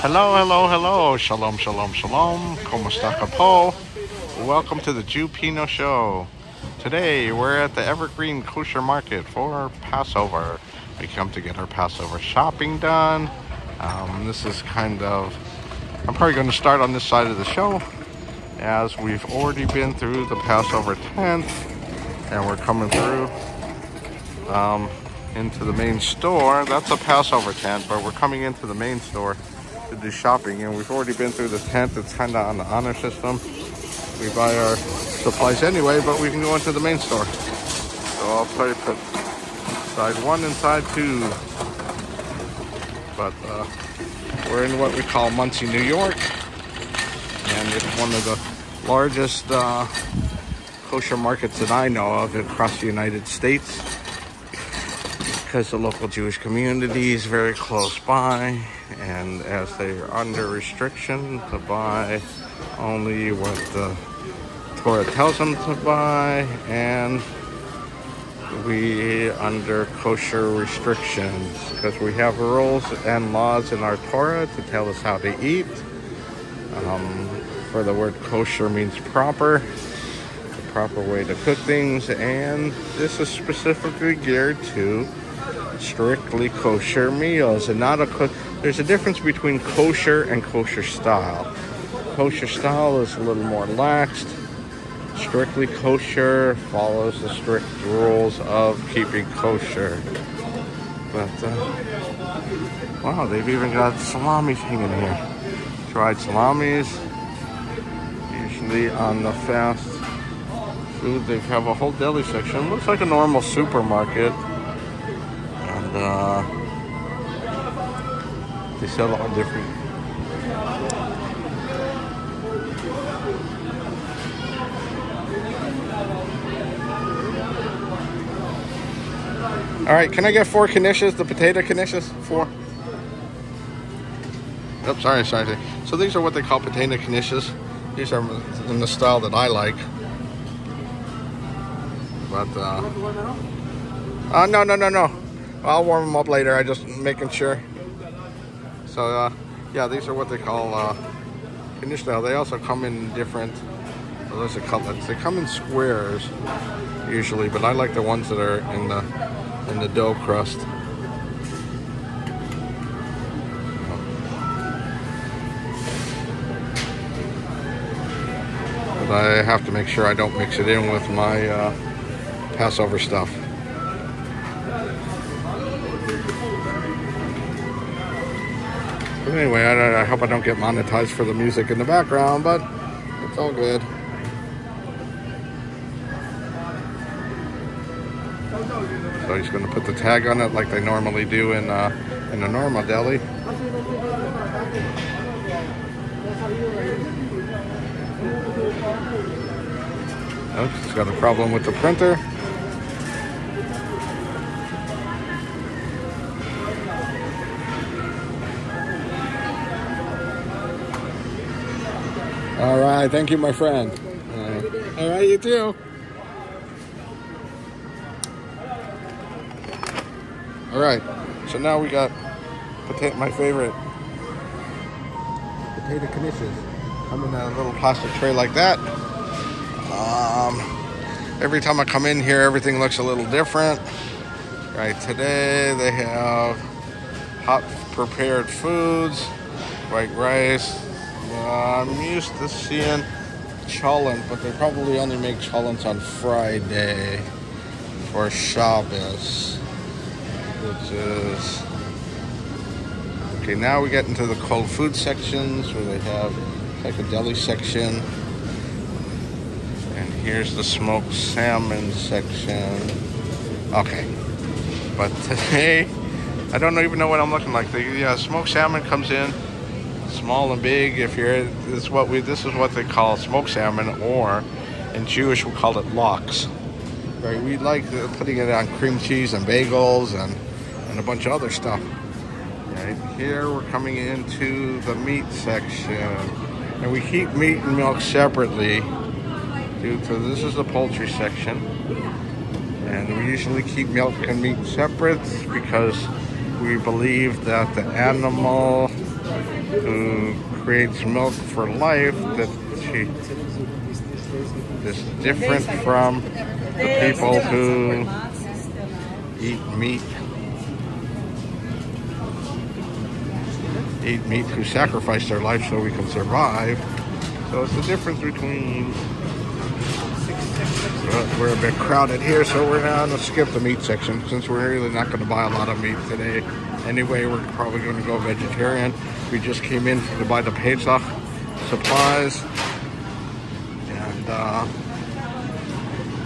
Hello, hello, hello. Shalom, shalom, shalom. ¿Cómo está, Capo? Welcome to the JewPino show. Today, we're at the EverGreen Kosher market for Passover. We come to get our Passover shopping done. This is kind of... I'm probably going to start on this side of the show, as we've already been through the Passover tent, and we're coming through into the main store. That's a Passover tent, but we're coming into the main store to do shopping, and we've already been through the tent. It's kind of on the honor system. We buy our supplies anyway, but we can go into the main store. So I'll try to put side one and side two. But we're in what we call Monsey, New York, and it's one of the largest kosher markets that I know of across the United States, because the local Jewish community is very close by, and as they are under restriction to buy only what the Torah tells them to buy, and we under kosher restrictions because we have rules and laws in our Torah to tell us how to eat. For the word kosher means proper, the proper way to cook things, and this is specifically geared to strictly kosher meals and not a there's a difference between kosher and kosher style. Kosher style is a little more laxed. Strictly kosher follows the strict rules of keeping kosher. But wow, they've even got salamis hanging here. Dried salamis. Usually on the fast food they have a whole deli section. Looks like a normal supermarket. They sell all different. All right, can I get 4 knishes, the potato knishes? 4. Oh, sorry. So these are what they call potato knishes. These are in the style that I like. But no. I'll warm them up later. I just making sure. So yeah, these are what they call knish style. They also come in different. Well, those are cutlets. They come in squares usually, but I like the ones that are in the dough crust. But I have to make sure I don't mix it in with my Passover stuff. But anyway, I hope I don't get monetized for the music in the background, but it's all good. So he's going to put the tag on it like they normally do in a normal deli. Oops, it's got a problem with the printer. All right, thank you, my friend. All right, you too. All right, so now we got my favorite potato knishes. Come in a little plastic tray like that. Every time I come in here, everything looks a little different. Right, today they have hot prepared foods, white rice. I'm used to seeing cholent, but they probably only make cholents on Friday for Shabbos, which is... Okay, now we get into the cold food sections where they have like a deli section. And here's the smoked salmon section. Okay, but today, I don't even know what I'm looking like. The smoked salmon comes in small and big. If you're, this is what they call smoked salmon, or in Jewish we call it lox. Right? We like putting it on cream cheese and bagels and a bunch of other stuff. Right here we're coming into the meat section, and we keep meat and milk separately due to this is the poultry section, and we usually keep milk and meat separate because we believe that the animal who creates milk for life that she is different from the people who eat meat. Who sacrifice their life so we can survive. So it's the difference between. We're a bit crowded here, so we're going to skip the meat section since we're really not going to buy a lot of meat today. Anyway, we're probably going to go vegetarian. We just came in to buy the Pesach supplies. And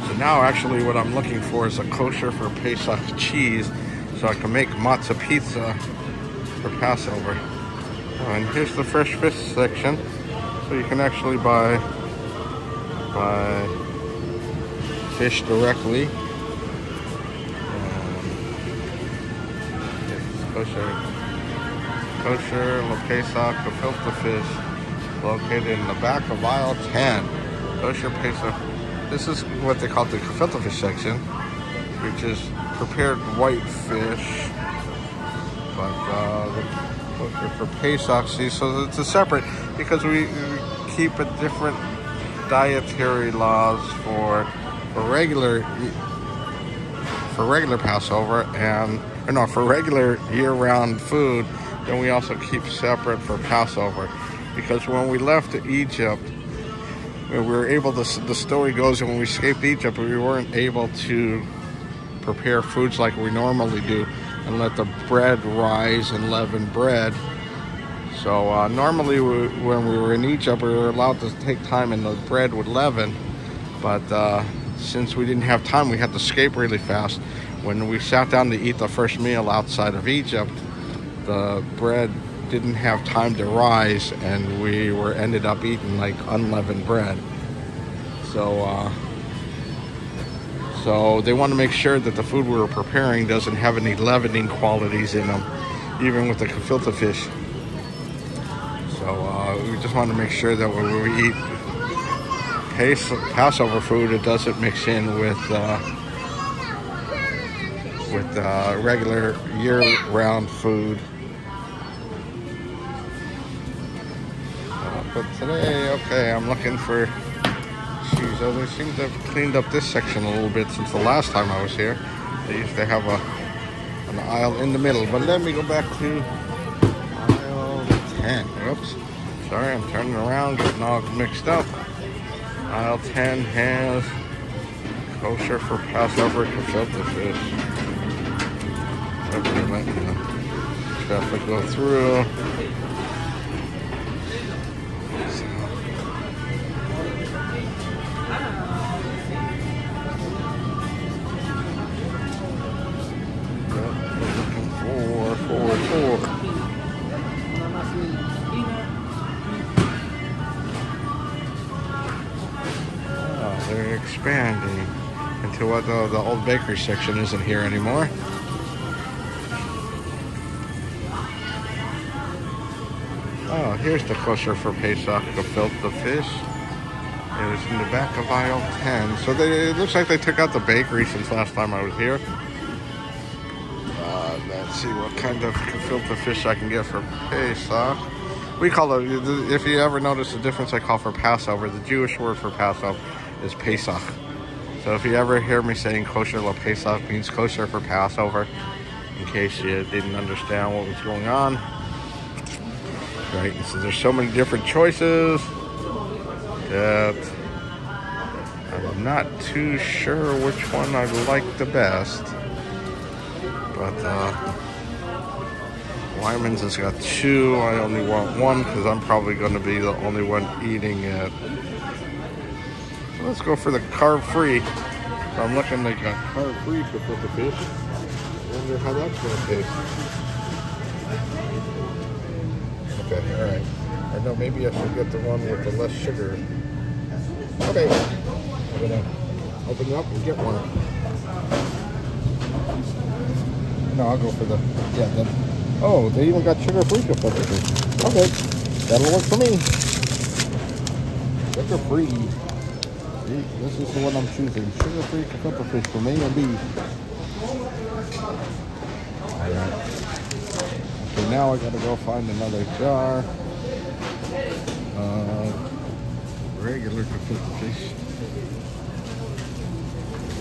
so now actually what I'm looking for is a kosher for Pesach cheese so I can make matzah pizza for Passover. And here's the fresh fish section. So you can actually buy fish directly. Kosher La Pesach gefilte fish, located in the back of aisle 10. Kosher Pesach. This is what they call the gefilte fish section, which is prepared white fish. But the kosher for Pesach, see, so it's a separate, because we keep a different dietary laws for regular Passover for regular year-round food. Then we also keep separate for Passover, because when we left Egypt, we were able to. The story goes that when we escaped Egypt, we weren't able to prepare foods like we normally do and let the bread rise and leaven bread. So normally when we were in Egypt, we were allowed to take time and the bread would leaven. But since we didn't have time, we had to escape really fast. When we sat down to eat the first meal outside of Egypt, the bread didn't have time to rise, and we ended up eating like unleavened bread. So they want to make sure that the food we were preparing doesn't have any leavening qualities in them, even with the gefilte fish. So we just want to make sure that when we eat Passover food, it doesn't mix in with regular year-round food. But today, okay, I'm looking for cheese. Oh, they seem to have cleaned up this section a little bit since the last time I was here. They used to have an aisle in the middle. But let me go back to aisle 10. Oops. Sorry, I'm turning around, getting all mixed up. Aisle 10 has kosher for Passover gefilte fish. Okay, letting the traffic go through. They're expanding into what the old bakery section isn't here anymore. Oh, here's the kosher for Pesach gefilte fish. It was in the back of aisle 10. So it looks like they took out the bakery since last time I was here. Let's see what kind of gefilte fish I can get for Pesach. We call it, if you ever notice the difference I call for Passover, the Jewish word for Passover is Pesach. So if you ever hear me saying kosher la Pesach, means kosher for Passover, in case you didn't understand what was going on. Right, and so there's so many different choices that I'm not too sure which one I like the best. But Wyman's has got two. I only want one because I'm probably going to be the only one eating it. So let's go for the carb-free. So I'm looking like a carb-free gefilte fish. I wonder how that's going to taste. Okay, all right. I know maybe I should get the one with the less sugar. Okay, I'm going to open it up and get one. No, I'll go for the, oh, they even got sugar-free gefilte fish. Okay, that'll work for me. Sugar-free. This is the one I'm choosing. Sugar-free gefilte fish from A and B. All right. Okay, now I gotta go find another jar. Regular gefilte fish.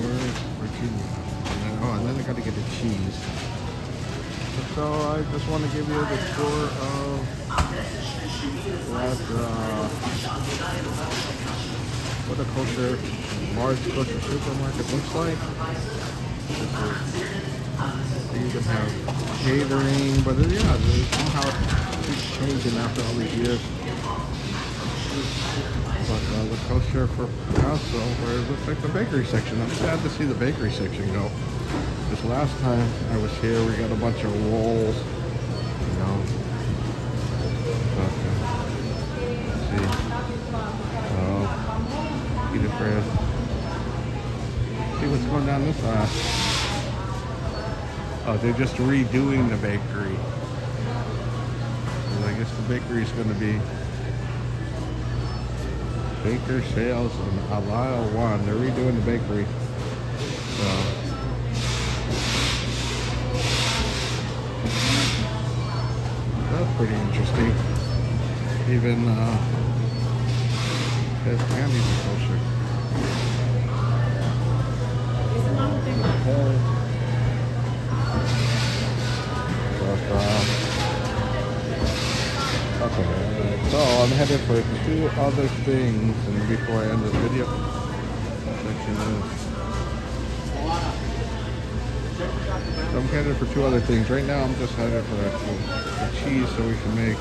Or cheese. And then I gotta get the cheese. So I just want to give you the tour of what a kosher, large kosher supermarket looks like. So you can have catering, but yeah, somehow it keeps changing after all these years. But the kosher for Passover, it looks like the bakery section. I'm sad to see the bakery section go. Because last time I was here, we got a bunch of rolls, you know. Let's see. Peter bread. See what's going down this side. Oh, they're just redoing the bakery. So I guess the bakery is going to be Baker Sales in aisle 1. They're redoing the bakery. So. That's pretty interesting. Even his candies are kosher. Okay, so I'm headed for 2 other things, and before I end this video, so I'm headed for 2 other things. Right now I'm just headed for the cheese so we can make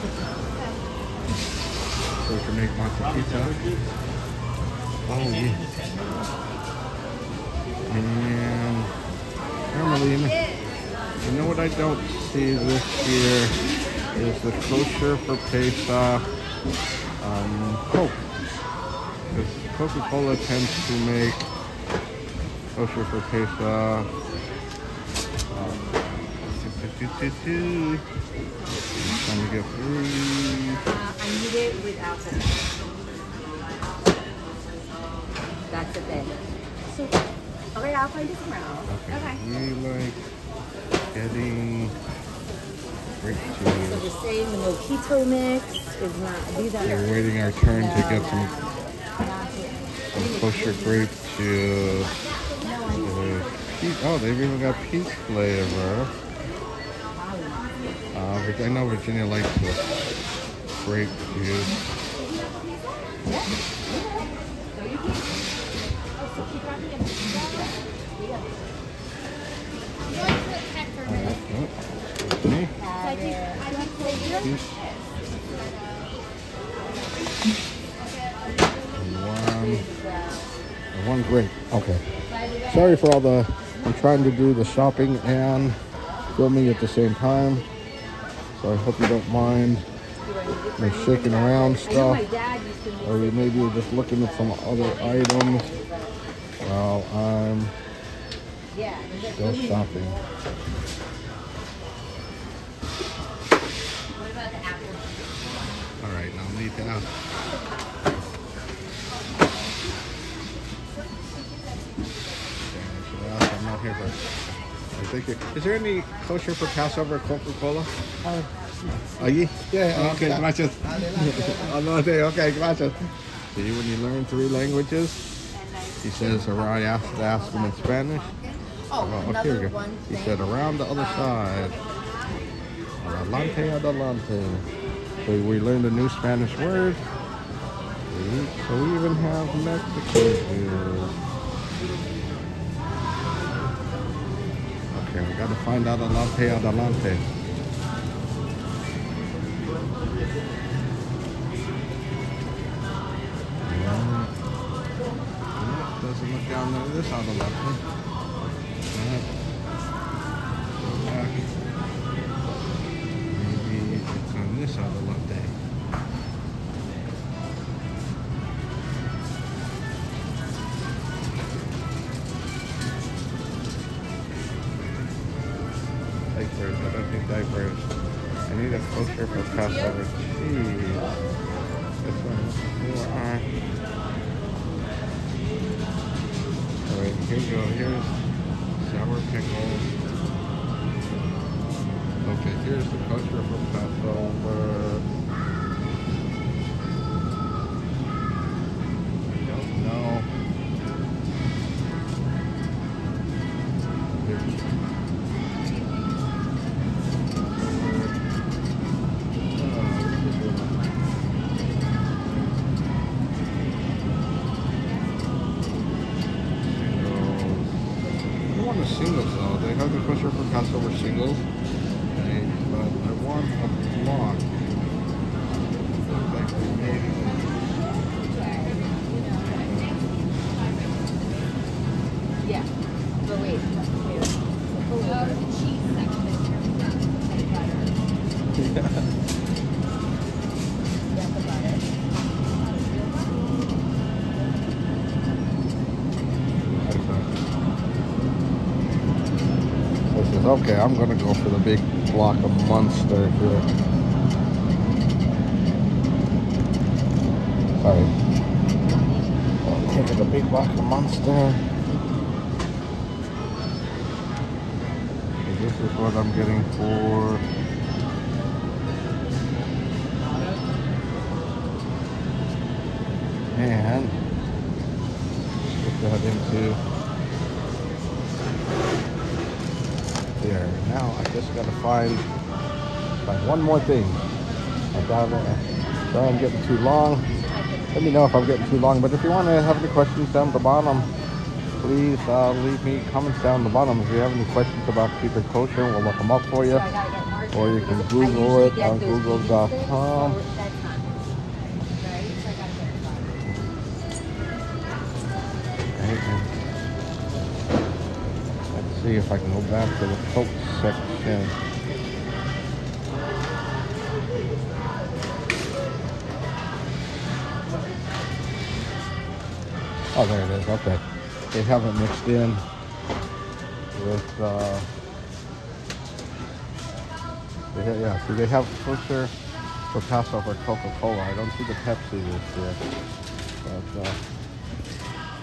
matzo pizza. Oh yeah. And Carmelina, you know what I don't see this year is the kosher for Pesach Coke. Because Coca-Cola tends to make kosher for Pesach. Trying to get through. I need it with alcohol. That's the thing. So, okay, I'll find it tomorrow. Okay. We like getting grape cheese. So the same, the mojito mix is not. These are. We're waiting our turn to get some kosher grape juice. Oh, they've even got peach flavor. I know Virginia likes the grape juice. Me? One grape. Okay. Sorry for all the. I'm trying to do the shopping and filming at the same time. So I hope you don't mind me shaking around stuff, or you maybe just looking at some other items while I'm still shopping. All right, now leave it out. I'm not here for. Thank you. Is there any kosher for Passover coca-cola? Yeah, okay, gracias. Okay, gracias. See, when you learn 3 languages, he says, I have to ask him in Spanish. Oh, here we go. He said, around the other side. Adelante, adelante. So we learned a new Spanish word. So we even have Mexican here. Okay, we gotta find out adelante, adelante. Doesn't look down there. This adelante. Go back. Maybe it's on this adelante. Diapers. I don't think diapers. I need a kosher for Passover cheese. This one. Alright, here you go. Here's sour pickles. Okay, here's the kosher for Passover. I don't know. The singles though, they have the kosher for Passover singles, okay, but I want a block. Like they made it. Yeah, but wait. The cheese section is butter. Yeah, the butter. Okay, I'm gonna go for the big block of Monster here. Sorry. Look at the big block of Monster. Okay, this is what I'm getting for. And put that into. There. Now I just gotta find one more thing. Sorry I'm getting too long. Let me know if I'm getting too long. But if you want to have any questions down at the bottom, please leave me comments down the bottom. If you have any questions about keeping kosher, we'll look them up for you. Or you can Google it on google.com. See if I can go back to the Coke section. Oh, there it is. Okay. They have it mixed in with, yeah, see, they have kosher for Passover Coca-Cola. I don't see the Pepsi this year. But,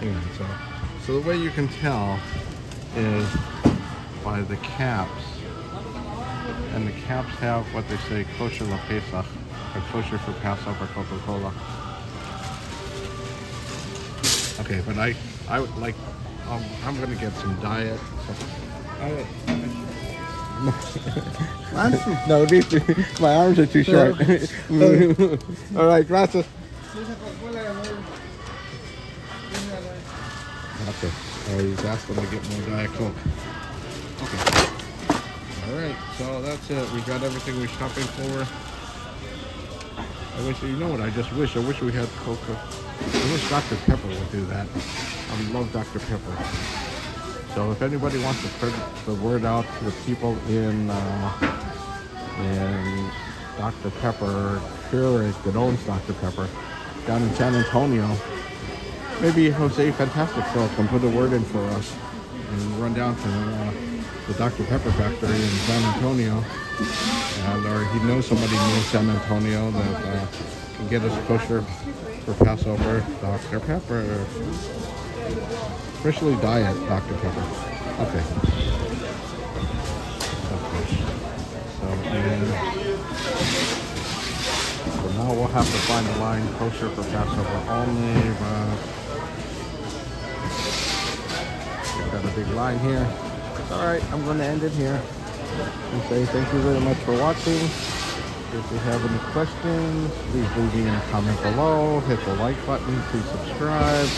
anyway, so the way you can tell is by the caps, and the caps have what they say kosher la Pesach, or kosher for Passover Coca-Cola. Okay, but I would like, I'm gonna get some diet. No, my arms are too short. All right, gracias. Okay. He's asked them to get more Diet Coke. Okay. Alright, so that's it. We got everything we're shopping for. I wish, you know what I just wish? I wish we had Coca. I wish Dr. Pepper would do that. I love Dr. Pepper. So if anybody wants to put the word out to the people in Dr. Pepper, Keurig that owns Dr. Pepper down in San Antonio, maybe Jose Fantastic Phil can put a word in for us and run down to the Dr. Pepper factory in San Antonio, or he knows somebody near San Antonio that can get us kosher for Passover Dr. Pepper, especially diet Dr. Pepper. Okay. So now we'll have to find a line kosher for Passover only, but got a big line here. It's alright, I'm going to end it here and say thank you very much for watching. If you have any questions, please leave me in a comment below. Hit the like button, please subscribe.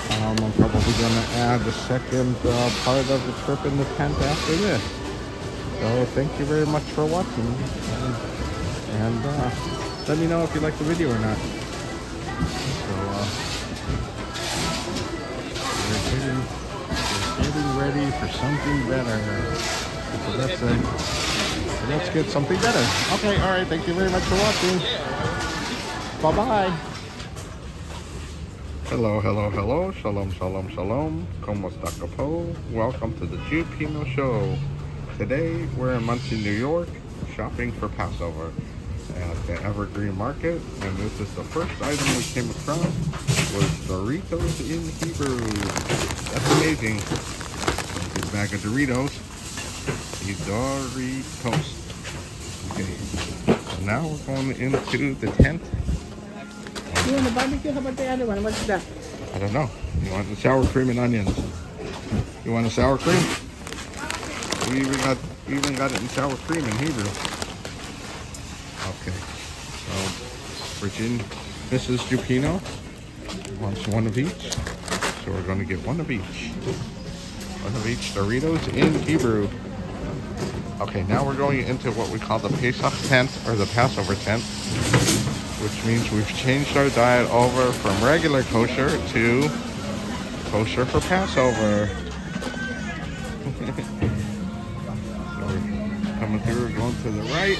I'm probably going to add the second part of the trip in the tent after this. So thank you very much for watching, and let me know if you like the video or not. So we're getting ready for something better. So let's get something better. Okay, all right. Thank you very much for watching. Bye-bye. Hello, hello, hello. Shalom, shalom, shalom. Como está, capo? Welcome to the JewPino show. Today, we're in Monsey, New York, shopping for Passover at the EverGreen Market. And this is the first item we came across, was Doritos in Hebrew. That's amazing. A big bag of Doritos. These Doritos. Okay, so now we're going into the tent. You want the barbecue? How about the other one? What's that? I don't know. You want the sour cream and onions? You want a sour cream? We even got it in sour cream in Hebrew. Okay, so Virginia, Mrs. JewPino wants one of each, so we're going to get one of each. One of each Doritos in Hebrew. Okay, now we're going into what we call the Pesach tent, or the Passover tent, which means we've changed our diet over from regular kosher to kosher for Passover. So we're coming through, we're going to the right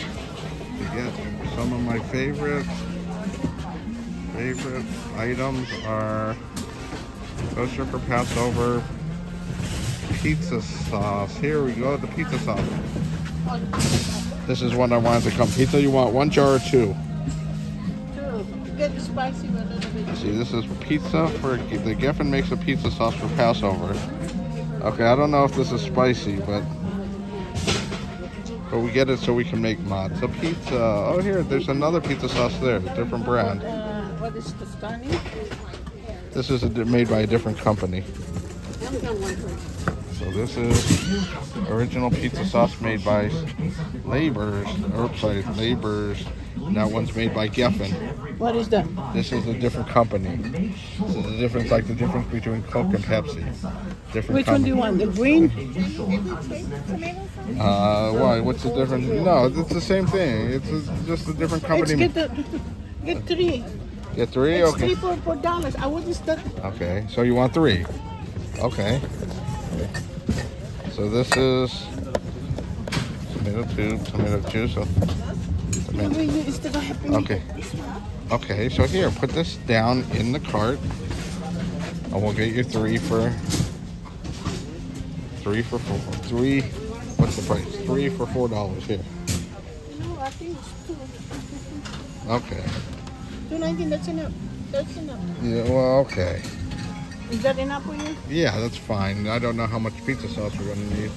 to get some of my favorite items are kosher for Passover pizza sauce. Here we go, the pizza sauce. This is what I wanted to come. Pizza, you want one jar or two? Get the spicy one a little bit. See, this is pizza for the Geffen makes a pizza sauce for Passover. Okay, I don't know if this is spicy, but we get it so we can make matzo pizza. Oh, here, there's another pizza sauce there, a different brand. What is the stunning? This is made by a different company. So this is original pizza sauce made by Labor's. Oops, sorry, Labor's. That one's made by Geffen. What is that? This is a different company. This is the difference, like the difference between Coke and Pepsi. Different Which one do you want? The green? Why? What's the difference? No, it's the same thing. It's just a different company. Get three. Get three? It's Okay. $3 for $4. I would just that. Okay, so you want three? Okay. So this is tomato juice. Okay. Okay, so here, put this down in the cart, and we'll get you three. What's the price? $3 for $4 here. No, I think it's $2. Okay. $2.19. That's enough. That's enough. Yeah. Well, okay. Is that enough for you? Yeah, that's fine. I don't know how much pizza sauce we're gonna need.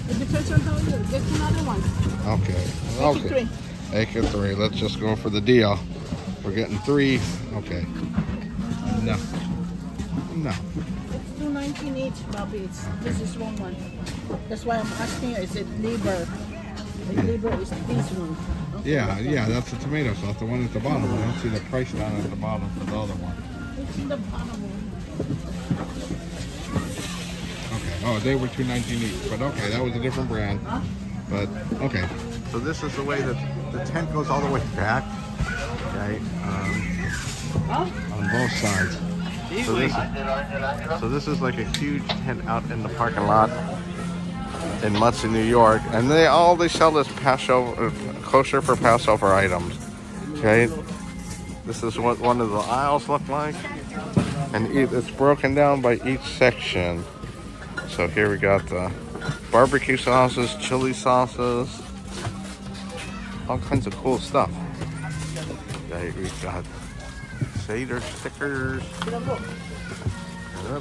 It depends on how you get another one. Okay. Make it three. Make it three. Let's just go for the deal. We're getting three. Okay. No. No. It's $2.19 each, Bobby. This is one. That's why I'm asking you. Is it liver? The liver is this one. Okay. Yeah, that's the tomato sauce. The one at the bottom. I don't see the price down at the bottom for the other one. It's in the bottom one. Okay. Oh, they were $2.19 each, but okay, that was a different brand. But okay. So this is the way that the tent goes all the way back, okay, on both sides. So this is like a huge tent out in the parking lot in Monsey, New York, and they sell this Passover kosher for Passover items. Okay, this is what one of the aisles look like, and it's broken down by each section. So here we got the barbecue sauces, chili sauces, all kinds of cool stuff. Okay, we've got Seder stickers.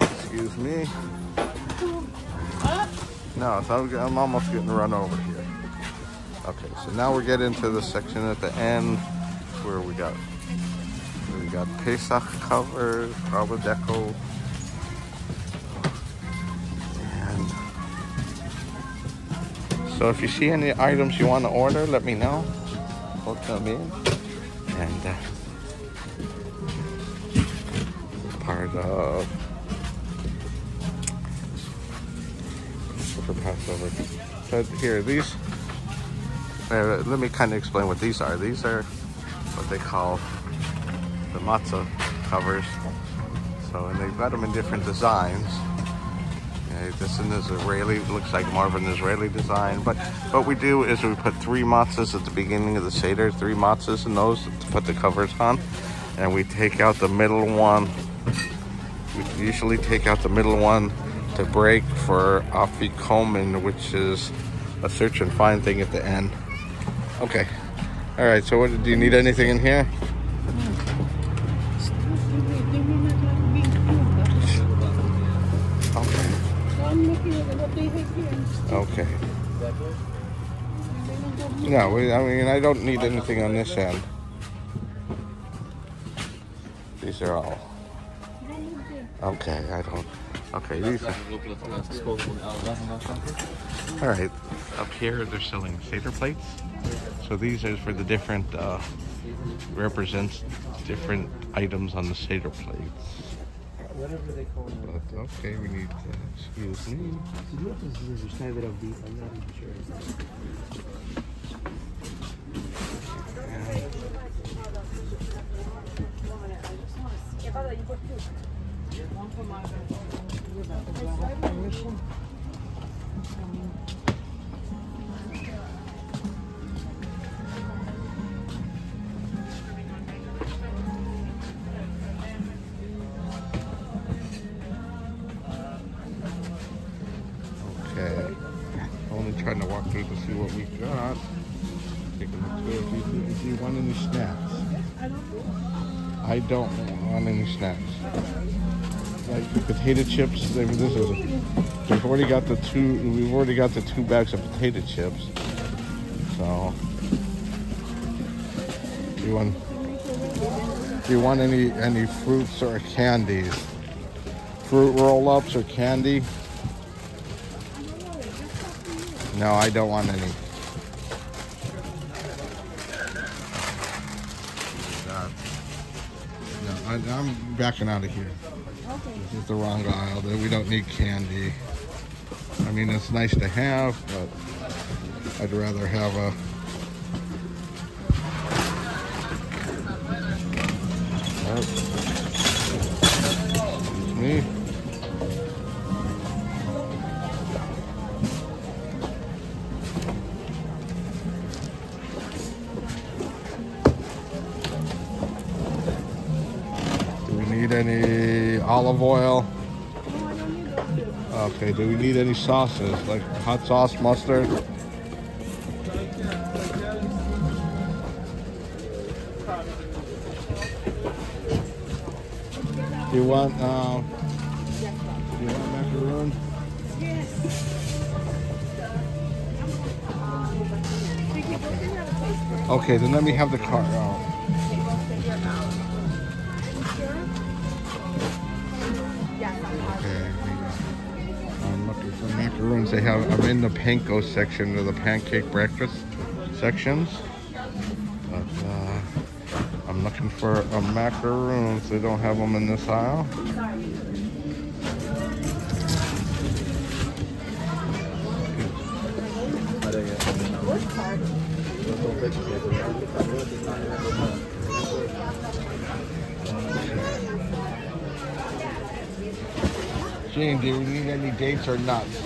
Excuse me. No, so I'm almost getting run over here. Okay, so now we're getting to the section at the end where we got Pesach covers, Bravo Deco, and so if you see any items you want to order, let me know. Put them in, and part of for Passover. But here, these. Let me kind of explain what these are. These are what they call the matzah covers. So, and they've got them in different designs. Okay, this one is Israeli, looks like more of an Israeli design. But what we do is we put 3 matzahs at the beginning of the Seder, 3 matzahs in those to put the covers on. And we take out the middle one. We usually take out the middle one to break for afikomen, which is a search and find thing at the end. Okay. All right. So, what do you need? Anything in here? Okay. Okay. No, I mean, I don't need anything on this end. These are all. Okay, I don't. Okay, these are. All right, up here they're selling Seder plates. So these are for the different, represents different items on the Seder plates. Whatever they call it. But, okay, we need to, excuse me. I'm not even sure. Okay, only trying to walk through to see what we got. Take a look through. Do you want any snacks? I don't want any snacks. Like potato chips. We've already got the two bags of potato chips. So, do you want any fruits or candies? Fruit roll-ups or candy? No, I don't want any. No, I'm backing out of here. This is the wrong aisle. We don't need candy. I mean, it's nice to have, but I'd rather have a... Excuse me. Any olive oil? No, I don't need those. Okay, do we need any sauces like hot sauce, mustard? Do you want macaroon? Yes. Okay, then let me have the cart. I'm looking for macaroons. I'm in the panko section of the pancake breakfast sections. But I'm looking for macaroons. They don't have them in this aisle. Gene, do we need any dates or nuts?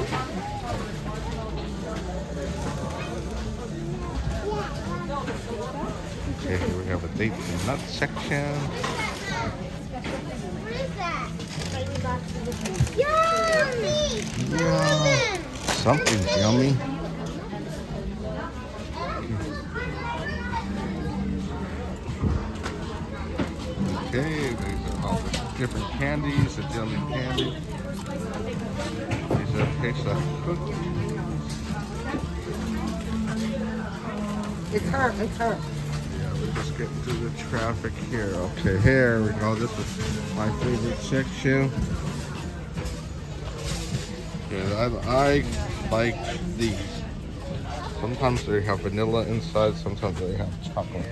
Okay, here we have a dates and nuts section. What is that? Yummy! Yeah, something's yummy. Okay, these are all the different candies, the jelly candy. These are Pesach cookies. It's her. Yeah, we're just getting through the traffic here. Okay, here we go. This is my favorite section. Yeah, I like these. Sometimes they have vanilla inside, sometimes they have chocolate.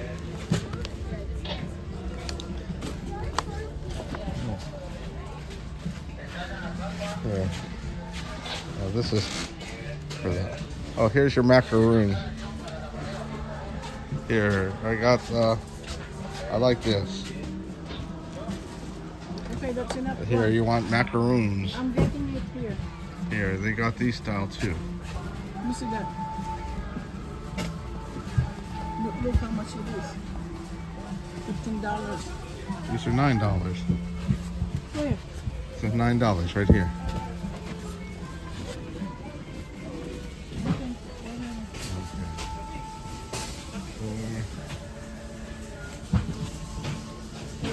Here. Oh, this is for that. Oh, here's your macaroon. Here, I got, I like this. Okay, that's enough. Here, you want macaroons. I'm getting it here. Here, they got these style too. Let me see that. Look how much it is. $15. These are $9. Where? It says $9 right here.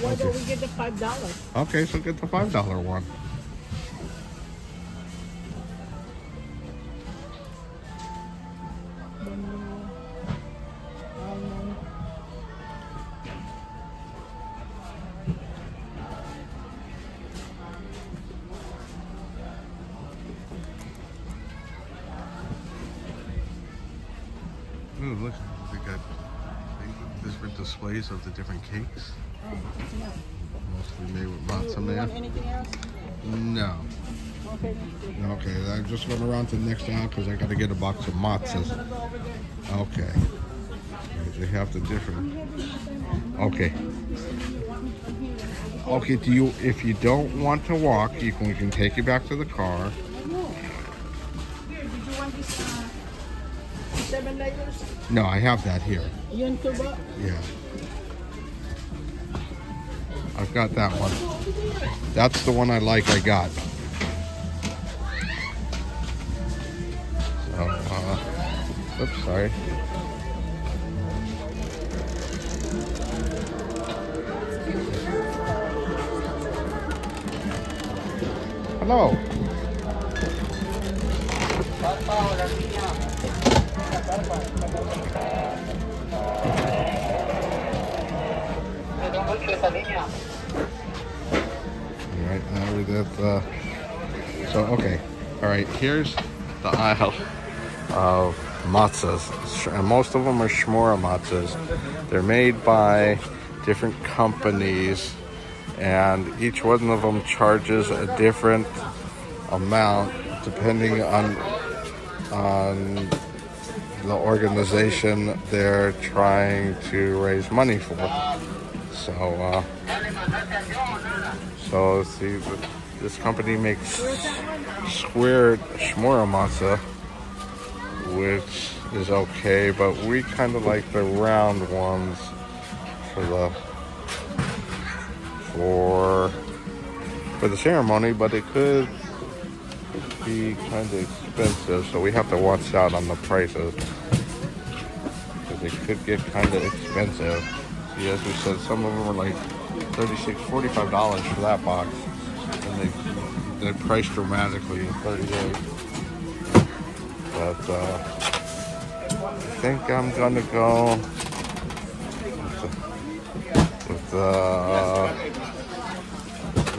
Why don't we get the $5? Okay, so get the $5 one. different displays of the different cakes. Oh, that's enough. Mostly made with You matzo want there. anything else? No. Okay. Okay, I'm just going around to the next aisle because I got to get a box of matzahs. Okay. They have the different. Okay. Okay, if you don't want to walk, we can take you back to the car. Did you want this $7? No, I have that here. Yun tuba? Yeah. I've got that one. That's the one I like, I got. So, oops, sorry. Hello. Alright, now we're at so okay. Alright, here's the aisle of matzahs. And most of them are shmura matzahs. They're made by different companies, and each one of them charges a different amount depending on the organization they're trying to raise money for. So see, this company makes squared shmura matzah, which is okay, but we kind of like the round ones for the ceremony, but it could be kind of expensive, so we have to watch out on the prices because it could get kind of expensive. See, as we said, some of them are like $36, $45 for that box, and they price dramatically in 30 days. But I think I'm gonna go with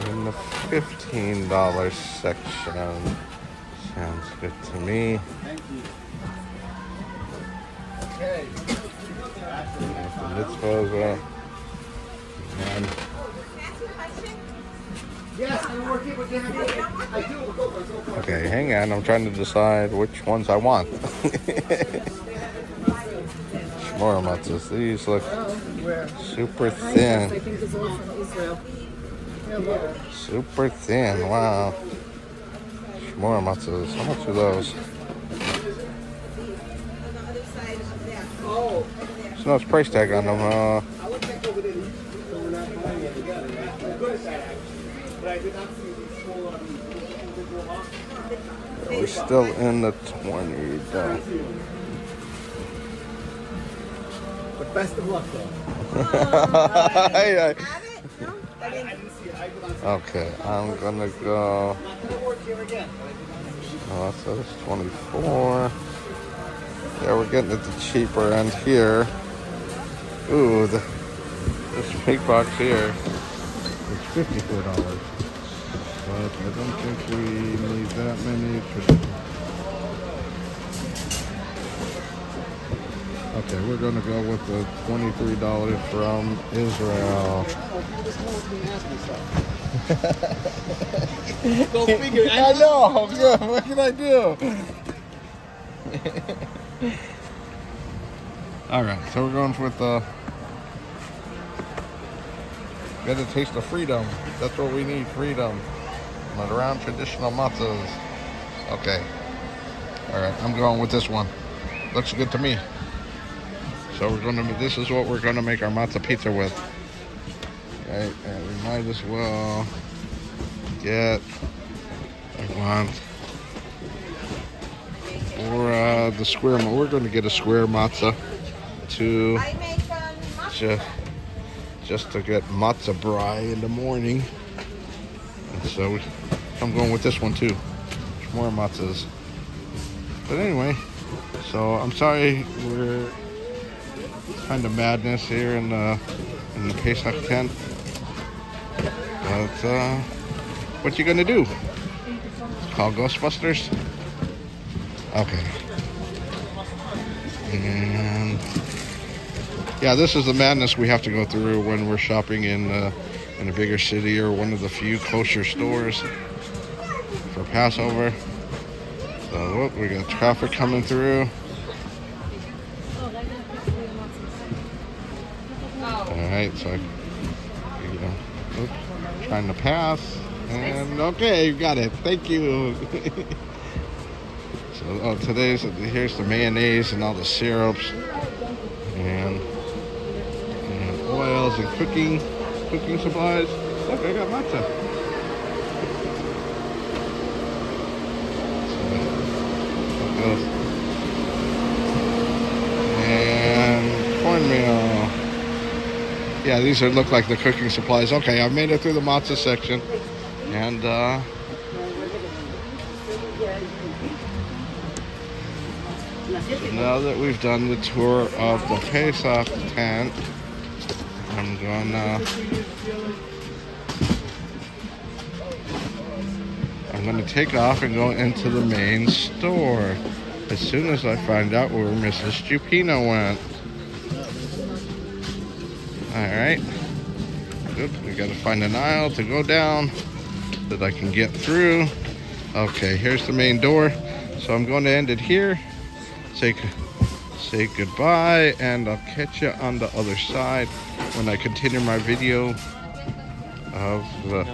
in the $15 section. Sounds good to me. Okay. The mitzvahs and Yes, I'm working with him. I do. okay, hang on. I'm trying to decide which ones I want. Shmura matzahs. These look super thin. I think it's all from Israel. Super thin. Wow. Shmura matzahs. How much are those? There's no price tag on them. We're still in the 20 though. But best of luck, though. Okay, I'm gonna go. Oh, that says 24. Yeah, we're getting at the cheaper end here. Ooh, this big box here is $54. But I don't think we need that many. Okay, we're gonna go with the $23 from Israel. Go figure. I know. Good. What can I do? All right, so we're going with the. Get a taste of freedom. That's what we need, freedom. Around traditional matzahs. Okay. All right, I'm going with this one. Looks good to me. So this is what we're gonna make our matzah pizza with. Okay, and we might as well get. I want for the square. We're gonna get a square matzah to just to get matzah brai in the morning. And so I'm going with this one too. There's more matzahs. But anyway, so I'm sorry we're kind of madness here in the Pesach tent. But what you gonna do? Call Ghostbusters? Okay. And Yeah, this is the madness we have to go through when we're shopping in a bigger city or one of the few kosher stores for Passover. So whoop, we got traffic coming through. Alright, so oops, trying to pass. And okay, you got it. Thank you. So here's the mayonnaise and all the syrups and oils and cooking supplies. Look, I got matzah. And cornmeal. Yeah, these look like the cooking supplies. Okay, I made it through the matzah section. And so now that we've done the tour of the Pesach tent, I'm gonna take off and go into the main store as soon as I find out where Mrs. JewPino went. Alright. Good. We gotta find an aisle to go down that I can get through. Okay, here's the main door. So I'm going to end it here. Say goodbye, and I'll catch you on the other side when I continue my video of the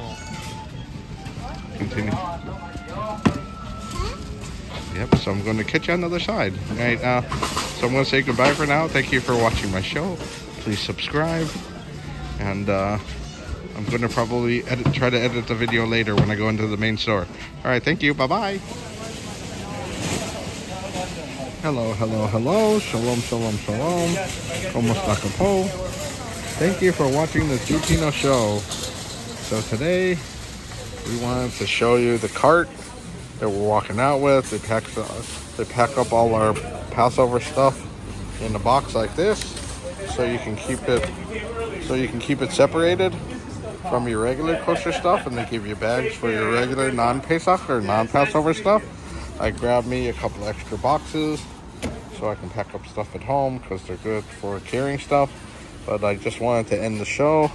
Yep, so I'm going to catch you on the other side. Right now, so I'm going to say goodbye for now. Thank you for watching my show. Please subscribe, and I'm going to probably try to edit the video later when I go into the main store. All right, thank you. Bye-bye. Hello, hello, hello. Shalom, shalom, shalom. Komosta. Thank you for watching the JewPino show. So today, we wanted to show you the cart that we're walking out with. They pack up all our Passover stuff in a box like this, so you can keep it separated from your regular kosher stuff, and they give you bags for your regular non-Pesach or non-Passover stuff. I grabbed me a couple extra boxes so I can pack up stuff at home because they're good for carrying stuff. But I just wanted to end the show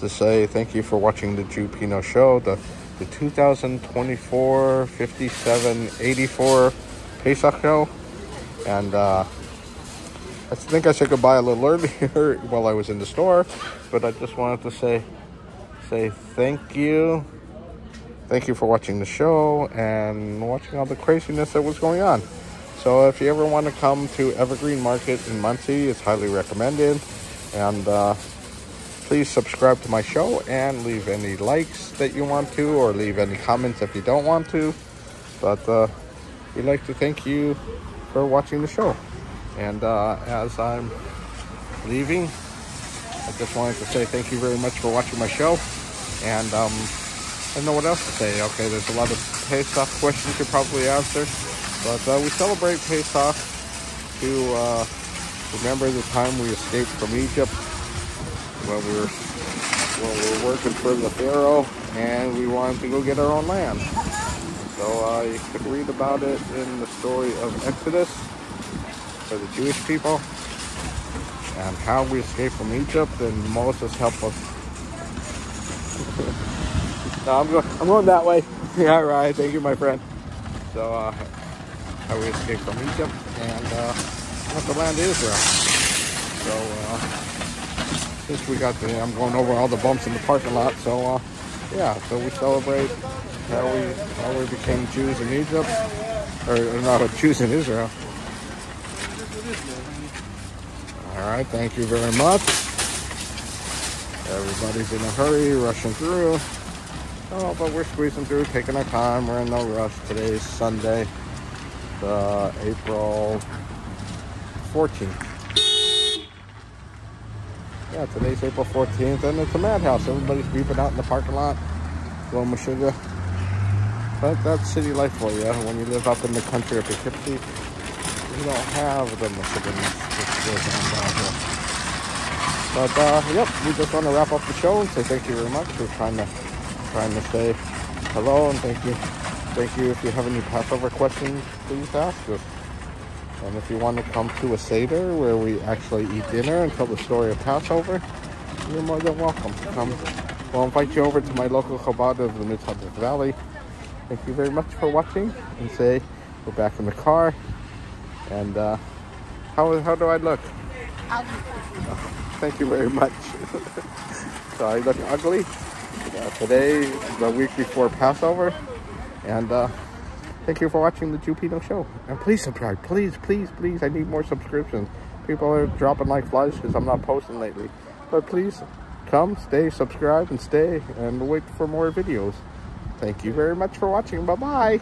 to say thank you for watching the JewPino show, the 2024 5784 Pesach show. And I think I said goodbye a little earlier while I was in the store, but I just wanted to say thank you. Thank you for watching the show and watching all the craziness that was going on. So if you ever want to come to EverGreen Market in Monsey, it's highly recommended. And please subscribe to my show and leave any likes that you want to, or leave any comments if you don't want to. But we'd like to thank you for watching the show. And as I'm leaving, I just wanted to say thank you very much for watching my show. And I don't know what else to say. Okay, there's a lot of Pesach questions to probably answer. But we celebrate Pesach to remember the time we escaped from Egypt when we were working for the Pharaoh and we wanted to go get our own land. So you could read about it in the story of Exodus for the Jewish people and how we escaped from Egypt, and Moses helped us. No, I'm going that way. Yeah, right. Thank you, my friend. So how we escaped from Egypt and not the land of Israel. So since we got I'm going over all the bumps in the parking lot. So yeah, so we celebrate how we became Jews in Egypt, or not Jews in Israel. All right, thank you very much. Everybody's in a hurry, rushing through. Oh, but we're squeezing through, taking our time. We're in no rush. Today's Sunday, April 14th. Yeah, today's April 14th, and it's a madhouse. Everybody's beeping out in the parking lot, going Meshuggah. But that's city life for you. When you live up in the country of Poughkeepsie, you don't have the Meshuggah that goes on down here. But yep, we just want to wrap up the show and say thank you very much. We're trying to say hello and thank you. Thank you. If you have any Passover questions, please ask us. And if you want to come to a Seder where we actually eat dinner and tell the story of Passover, you're more than welcome. Come. We'll invite you over to my local Chabad of the Mid-Hudson Valley. Thank you very much for watching. And say we're back in the car. And how do I look? Thank you very much. So I look ugly. Today, the week before Passover. And thank you for watching the JewPino show. And please subscribe. Please, please, please. I need more subscriptions. People are dropping like flies because I'm not posting lately. But please come, stay, subscribe, and stay. And wait for more videos. Thank you very much for watching. Bye-bye.